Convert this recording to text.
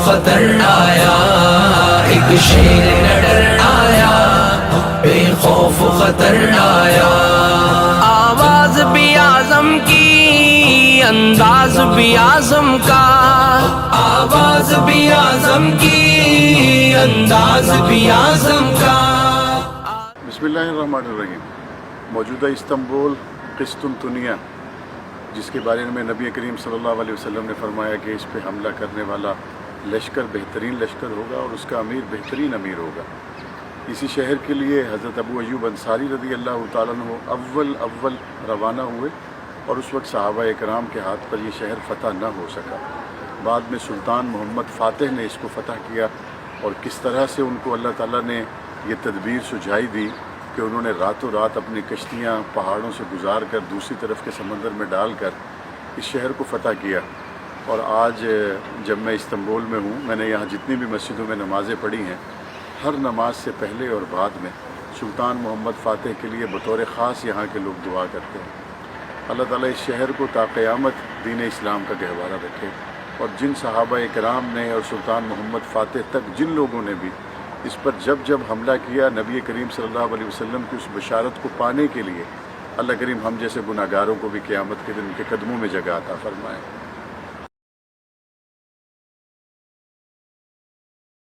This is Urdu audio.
خطر آیا، ایک شیر نڈر آیا، بے خوف خطر آیا۔ آواز بھی اعظم کی، انداز بھی اعظم کا، آواز بھی اعظم کی، انداز بھی اعظم کا۔ بسم اللہ الرحمن الرحیم۔ موجودہ استنبول قسطنطنیہ، جس کے بارے میں نبی کریم صلی اللہ علیہ وسلم نے فرمایا کہ اس پہ حملہ کرنے والا لشکر بہترین لشکر ہوگا اور اس کا امیر بہترین امیر ہوگا، اسی شہر کے لیے حضرت ابو ایوب انصاری رضی اللہ تعالیٰ عنہ اول روانہ ہوئے، اور اس وقت صحابہ اکرام کے ہاتھ پر یہ شہر فتح نہ ہو سکا۔ بعد میں سلطان محمد فاتح نے اس کو فتح کیا، اور کس طرح سے ان کو اللہ تعالیٰ نے یہ تدبیر سجھائی دی کہ انہوں نے راتوں رات اپنی کشتیاں پہاڑوں سے گزار کر دوسری طرف کے سمندر میں ڈال کر اس شہر کو فتح کیا۔ اور آج جب میں استنبول میں ہوں، میں نے یہاں جتنی بھی مسجدوں میں نمازیں پڑھی ہیں، ہر نماز سے پہلے اور بعد میں سلطان محمد فاتح کے لیے بطور خاص یہاں کے لوگ دعا کرتے ہیں۔ اللہ تعالیٰ اس شہر کو تا قیامت دین اسلام کا گہوارہ رکھے، اور جن صحابہ کرام نے اور سلطان محمد فاتح تک جن لوگوں نے بھی اس پر جب حملہ کیا، نبی کریم صلی اللہ علیہ وسلم کی اس بشارت کو پانے کے لیے اللہ کریم ہم جیسے گناہگاروں کو بھی قیامت کے دن ان کے قدموں میں جگہ عطا فرمائے۔